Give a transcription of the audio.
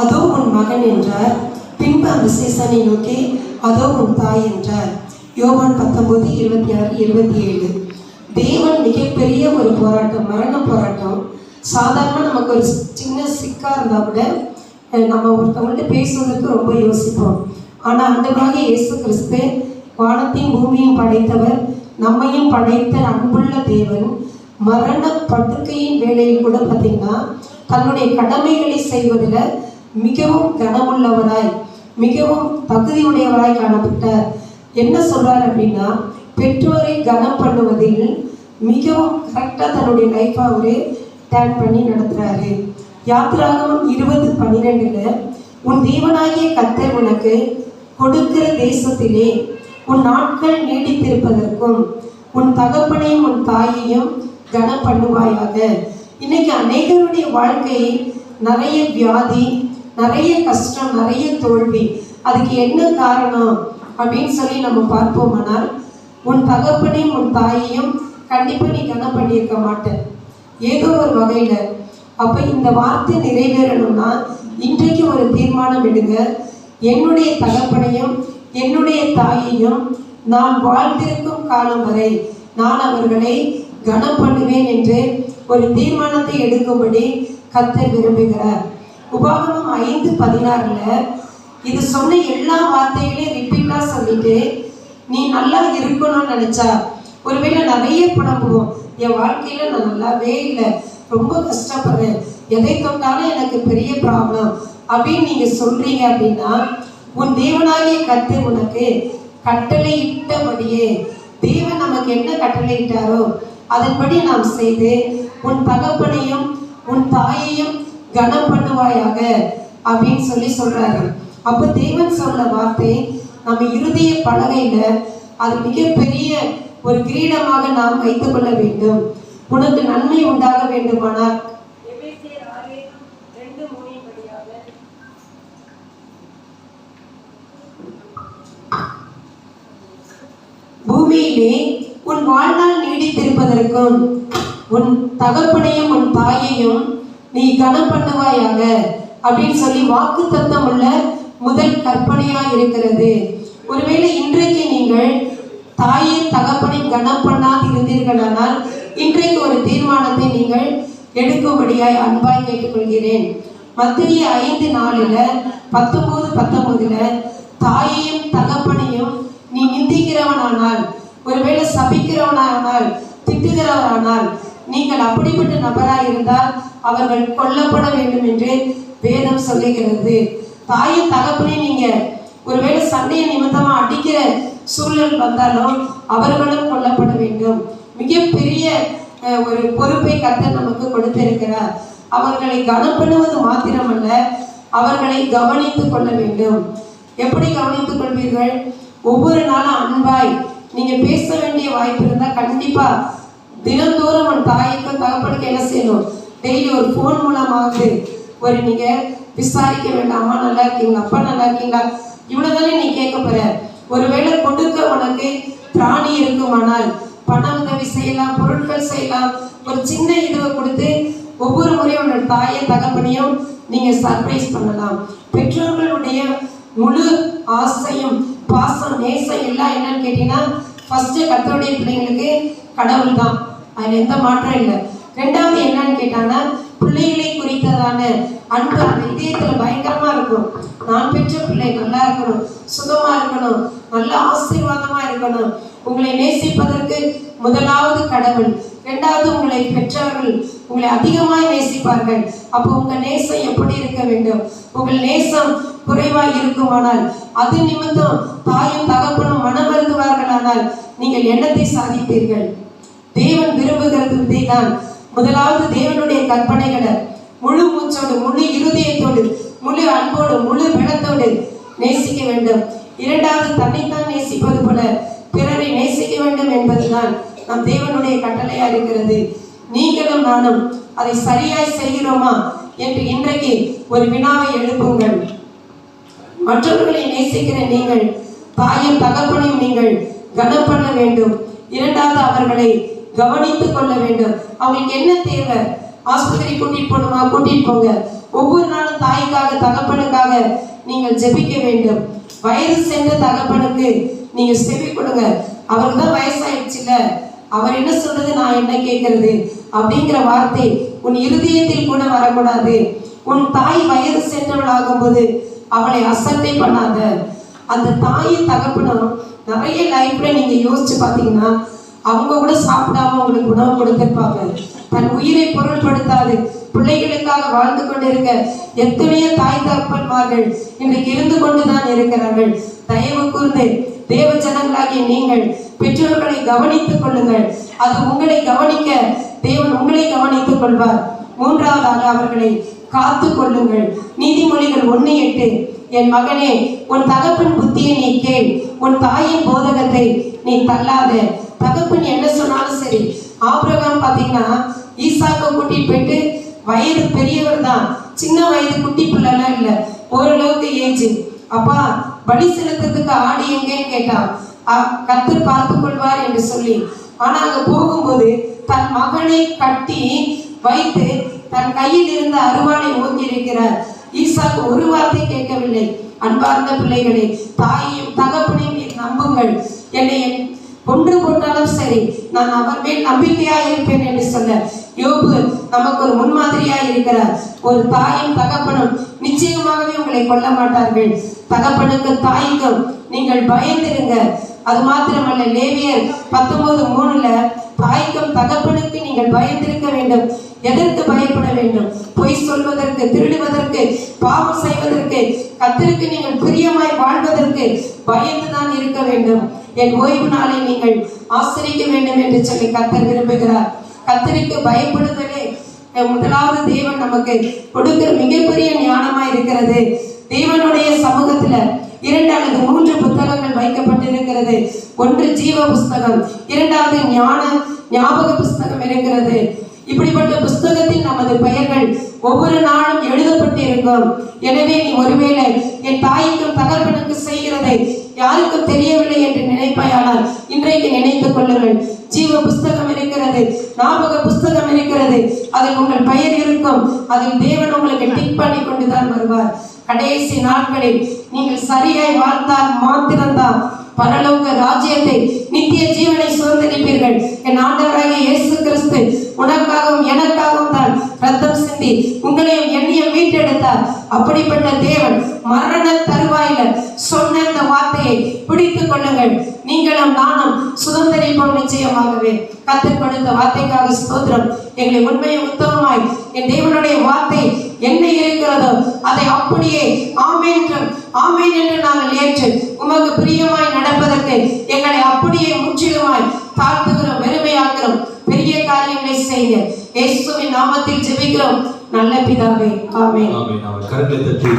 அதோ உன் மகன் என்றார். பின்பு அந்த சீசனை நோக்கி அதோ உன் தாய் என்றார். யோவான் 19:26-27. தேவன் மிகப்பெரிய ஒரு போராட்டம், மரண போராட்டம். சாதாரண நமக்கு ஒரு சின்ன சிக்கா இருந்தால் கூட நம்ம ஒருத்தவங்கள்ட்ட பேசுவதற்கு ரொம்ப யோசிப்போம். ஆனால் ஆண்டவராகிய இயேசு கிறிஸ்து வானத்தையும் பூமியும் படைத்தவர், நம்மையும் படைத்த அன்புள்ள தேவன், மரண படுக்கையின் வேலையில் கூட பார்த்தீங்கன்னா தன்னுடைய கடமைகளை செய்வதில் மிகவும் கனமுள்ளவராய், மிகவும் தகுதியுடையவராய் காணப்பட்டார். என்ன சொல்றார் அப்படின்னா, பெற்றோரை கனம் பண்ணுவதில் மிகவும் கரெக்டாக தன்னுடைய லைஃப் அவரு டேன் பண்ணி நடத்துறாரு. யாத்திராகமம் 20:12 உன் தேவனாகிய கர்த்தர் உனக்கு கொடுக்கிற தேசத்திலே உன் நாட்கள் நீடித்திருப்பதற்கும் உன் தகப்பனையும் உன் தாயையும் கனம் பண்ணுவாயாக. இன்னைக்கு அநேகருடைய வாழ்க்கை நிறைய வியாதி, நிறைய கஷ்டம், நிறைய தோல்வி. அதுக்கு என்ன காரணம் அப்படின்னு சொல்லி நம்ம பார்ப்போமானால், உன் தகப்பனையும் உன் தாயையும் கண்டிப்பாக நீ கனம் பண்ணியிருக்க மாட்டேன் ஏதோ ஒரு வகையில். அப்போ இந்த வார்த்தை நிறைவேறணும்னா இன்றைக்கு ஒரு தீர்மானம் எடுங்க. என்னுடைய தகப்பனையும் என்னுடைய தாயையும் நான் வாழ்ந்திருக்கும் காலம் வரை நான் அவர்களை கனம் பண்ணுவேன் என்று ஒரு தீர்மானத்தை எடுக்கும்படி கர்த்தர் விரும்புகிறார். உபாகமம் 5:16 இது சொன்ன எல்லா வார்த்தைகளையும் ரிப்பீட்டாக சொல்லிட்டு நீ நல்லா இருக்கணும்னு நினைச்சா, ஒருவேளை நிறைய புலம்புவோம், என் வாழ்க்கையில நான் நல்லாவே இல்லை, ரொம்ப கஷ்டப்படுறேன், எதை தொட்டாலும் எனக்கு பெரிய ப்ராப்ளம் அப்படின்னு நீங்க சொல்றீங்க அப்படின்னா, உன் தேவனாகிய கர்த்தர் உனக்கு கட்டளை இட்டபடியே, தேவன் நமக்கு என்ன கட்டளை இட்டாரோ அதன்படி நாம் செய்து உன் தகப்பனையும் உன் தாயையும் கனம் பண்ணுவாயாக அப்படின்னு சொல்லி சொல்றாரு. அப்போ தேவன் சொல்ல வார்த்தை நம்ம இருதய பலகையில அது மிகப்பெரிய ஒரு கிரீடமாக நாம் வைத்துக் கொள்ள வேண்டும். உனக்கு நன்மை உண்டாக வேண்டுமானால் பூமியிலே உன் வாழ்நாள் நீடித்திருப்பதற்கும் உன் தகப்பனையும் உன் தாயையும் நீ கனம் பண்ணுவாயாக அப்படின்னு சொல்லி வாக்கு தத்தம் உள்ள முதல் கற்பனையா இருக்கிறது. ஒருவேளை இன்றைக்கு நீங்கள் தாயை தகப்பனை கனம் பண்ணாது இருந்தீர்களானால் இன்றைக்கு ஒரு தீர்மானத்தை நீங்கள் எடுக்கும்படியாய் அன்பாய் கேட்டுக்கொள்கிறேன். மத்தேயு 5:4 19:19 தாயையும் தகப்பனையும் நீ நிந்திக்கிறவனானால், ஒருவேளை சபிக்கிறவனானால், திட்டுகிறவரானால், நீங்கள் அப்படிப்பட்ட நபராக இருந்தால் அவர்கள் கொல்லப்பட வேண்டும் என்று வேதம் சொல்லுகிறது. தாயும் தகப்பனை நீங்க ஒருவேளை சண்டையை நிமித்தமா அடிக்கிற சூழல் வந்தாலும் அவர்களும் கொல்லப்பட வேண்டும். மிகப்பெரிய ஒரு பொறுப்பை கர்த்தர் நமக்கு கொடுத்திருக்கிறார். அவர்களை கனம் பண்ணுவது மாத்திரமல்ல, அவர்களை கவனித்துக் கொள்ள வேண்டும். எப்படி கவனித்துக் கொள்வீர்கள்? ஒவ்வொரு நாளும் அன்பாய் நீங்க பேச வேண்டிய வாய்ப்பு இருந்தால் கண்டிப்பா தினந்தோறும் உன் தாய்க்கு தகப்பனுக்கு என்ன செய்யணும்? டெய்லி ஒரு ஃபோன் மூலமாவது ஒரு நீங்க விசாரிக்க வேண்டாம், அம்மா நல்லா இருக்கீங்களா, அப்பா நல்லா இருக்கீங்களா, இவ்வளவுதானே நீ கேட்க போற. ஒருவேளை கொடுக்க உனக்கு பிராணி இருக்குமானால் பண உதவி செய்யலாம், பொருட்கள் செய்யலாம். ஒரு சின்ன இதுவை கொடுத்து ஒவ்வொரு முறையும் உன்னோட தாயை தகப்பனையும் நீங்க சர்ப்ரைஸ் பண்ணலாம். பெற்றோர்களுடைய முழு ஆசையும் பாசம் நேசம் எல்லாம் என்னன்னு கேட்டீங்கன்னா, ஃபர்ஸ்ட் கர்த்தருடைய பிள்ளைங்களுக்கு கடவுள் தான், அதுல எந்த மாற்றம் இல்லை. ரெண்டாவது என்னன்னு கேட்டாங்கன்னா, பிள்ளைகளை குறித்ததான அன்பு அந்த இதயத்துல பயங்கரமா இருக்கும். நான் பெற்ற பிள்ளை நல்லா இருக்கணும், சுகமா இருக்கணும், நல்ல ஆசீர்வாதமா இருக்கணும். உங்களை நேசிப்பதற்கு முதலாவது கடவுள், இரண்டாவது உங்களை பெற்றவர்கள் உங்களை அதிகமாய் நேசிப்பார்கள். அப்போ உங்க நேசம் எப்படி இருக்க வேண்டும்? உங்கள் நேசம் குறைவாய் இருக்குமானால், அது நிமித்தம் தாயும் தகப்பனும் மனம் வருந்துவார்களானால் நீங்கள் எண்ணத்தை சாதிப்பீர்கள். தேவன் விரும்புகிறது இதைதான். முதலாவது தேவனுடைய கற்பனைகளை முழு மூச்சோடு, முழு இருதயத்தோடு, முழு அன்போடு, முழு பலத்தோடு நேசிக்க வேண்டும். இரண்டாவது தன்னைத்தான் நேசிப்பது போல பிறரை நேசிக்க வேண்டும் என்பதுதான் நம் தேவனுடைய கட்டளையா இருக்கிறது. நீங்களும் நானும் அதை சரியாய் செய்கிறோமா என்று இன்றைக்கு ஒரு வினாவை எழுப்புங்கள். மற்றவர்களை நேசிக்கிற நீங்கள் தாயும் தகப்பனையும் நீங்கள் கனம் பண்ண வேண்டும். இரண்டாவது அவர்களை கவனித்துக் கொள்ள வேண்டும். அவங்களுக்கு என்ன தேவை? ஆஸ்பத்திரி கூட்டிட்டு போகணுமா, கூட்டிட்டு போங்க. ஒவ்வொரு நாளும் தாய்க்காக தகப்பனுக்காக நீங்கள் ஜெபிக்க வேண்டும். வயது சென்ற தகப்பனுக்கு நீங்க செவி கொடுங்க. அவருக்கு தான் வயசாயிடுச்சுல, அவர் என்ன சொல்றது நான் என்ன கேட்கறது அப்படிங்கிற வார்த்தை உன் இருதயத்தில் கூட வரக்கூடாது. உன் தாய் வயது சென்றவள் ஆகும்போது அவளை அசட்டை பண்ணாத. அந்த தாயின் தகப்பனும் நிறைய லைஃப்ல நீங்க யோசிச்சு பார்த்தீங்கன்னா அவங்க கூட சாப்பிடாம உங்களுக்கு உணவு கொடுத்திருப்பாங்க. தன் உயிரை பொருள்படுத்தாது பிள்ளைகளுக்காக வாழ்ந்து கொண்டிருக்க எத்தனையோ தாய் தகப்பன்மார்கள் இன்றைக்கு இருந்து கொண்டுதான் இருக்கிறார்கள். தயவு கூர்ந்து தேவ ஜனங்களாகிய நீங்கள் பெற்றோர்களை கவனித்துக் கொள்ளுங்கள். அது உங்களை கவனிக்க தேவன் உங்களை கவனித்துக் கொள்வார். மூன்றாவதாக அவர்களை காத்து கொள்ளுங்கள். நீதிமொழிகள் 1:8, என் மகனே உன் தகப்பன் புத்தியை நீ கேள், உன் தாயின் போதகத்தை நீ தள்ளாத. தகப்பன் என்ன சொன்னாலும் சரி. ஆபிரகாம் பாத்தீங்கன்னா ஈசாக்க கூட்டிட்டு போயிட்டு வயது பெரியவர் தான், சின்ன வயது குட்டி பிள்ளைலாம் இல்லை, ஓரளவுக்கு ஏஜ். அப்பா பலி செலுத்துறதுக்கு ஆடி எங்கேன்னு கேட்டான். கர்த்தர் பார்த்து கொள்வார் என்று சொல்லி. ஆனா அங்க போகும்போது தன் மகனை கட்டி வைத்து தன் கையில் இருந்த அருவாளை ஓங்கி இருக்கிறார். ஈசாக்கு ஒரு வார்த்தை கேட்கவில்லை. அன்பார்ந்த பிள்ளைகளே, தாயையும் தகப்பனையும் நம்புங்கள். என்னை கொன்று போட்டாலும் சரி நான் அவர் மேல் நம்பிக்கையா இருப்பேன் என்று சொல்ல யோபு நமக்கு ஒரு முன்மாதிரியா இருக்கிறார். ஒரு தாயும் தகப்பனும் நிச்சயமாகவே உங்களை கொல்ல மாட்டார்கள். தகப்பனுக்கு தாய்க்கும் நீங்கள் பயந்திருங்க. அது மாத்திரமல்ல, லேவியர் 19:3 தாய்க்கும் தகப்பனுக்கு நீங்கள் பயந்திருக்க வேண்டும். எதற்கு பயப்பட வேண்டும்? பொய் சொல்வதற்கு, திருடுவதற்கு, பாவம் செய்வதற்கு, கர்த்தருக்கு நீங்கள் பிரியமாய் வாழ்வதற்கு பயந்துதான் இருக்க வேண்டும். என் ஓய்வு நாளை நீங்கள் ஆசரிக்க வேண்டும் என்று சொல்லி கர்த்தர் விரும்புகிறார். கர்த்தருக்கு பயப்படுதலே முதலாவது தேவன் நமக்கு கொடுக்கிற மிகப்பெரிய ஞானமா இருக்கிறது. தேவனுடைய சமூகத்துல 2 அல்லது 3 புத்தகங்கள் வைக்கப்பட்டிருக்கிறது. ஒன்று ஜீவ புஸ்தகம், இரண்டாவது ஞாபக புஸ்தகம் இருக்கிறது. இப்படிப்பட்ட புஸ்தகத்தில் நமது பெயர்கள் ஒவ்வொரு நாளும் எழுதப்பட்டு இருக்கும். எனவே நீ ஒருவேளை என் தாய்க்கும் தகப்பனுக்கு செய்கிறதை யாருக்கும் தெரியவில்லை என்று நினைப்பாயானால் இன்றைக்கு நினைத்துக் கொள்ளுங்கள். ஜீவ புஸ்தகம் இருக்கிறது, ஞாபக புஸ்தகம் இருக்கிறது. அதில் உங்கள் பெயர் இருக்கும். அதில் தேவன் உங்களுக்கு டிக் பண்ணி கொண்டுதான் வருவார். கடைசி நாட்களில் நீங்கள் சரியாய் வாழ்ந்தால் மாத்திரம்தான் பரலோக ராஜ்யத்தை, நித்திய ஜீவனை சுதந்திரிப்பீர்கள். என் ஆண்டவராகிய இயேசு கிறிஸ்து உனக்காகவும் எனக்காகவும் தான் ரத்தம் சிந்தி உங்களையும் என்னையும் மீட்டெடுத்தார். அப்படிப்பட்ட தேவன் மரண தருவாயில சொன்ன இந்த வார்த்தையை பிடித்துக் கொள்ளுங்கள். நீங்களும் நானும் சுதந்திரிப்போம் நிச்சயமாகவே. கர்த்தர் கொடுத்த வார்த்தைக்காக ஸ்தோத்திரம். எங்களை உண்மையை உத்தமமாய் என் தேவனுடைய வார்த்தை என்ன இருக்கிறதோ அதை அப்படியே ஆமென் என்று நாங்கள் ஏற்று உமக்கு பிரியமாய் நடப்பதற்கு எங்களை அப்படியே முற்றிலுமாய் தாழ்த்துகிறோம், வெறுமையாக்குறோம். பெரிய காரியங்களை செய்ய இயேசுவின் நாமத்தில் ஜெபிக்கிறோம் நல்ல பிதாவே. ஆமென். ஆமென். கரங்களை தட்டி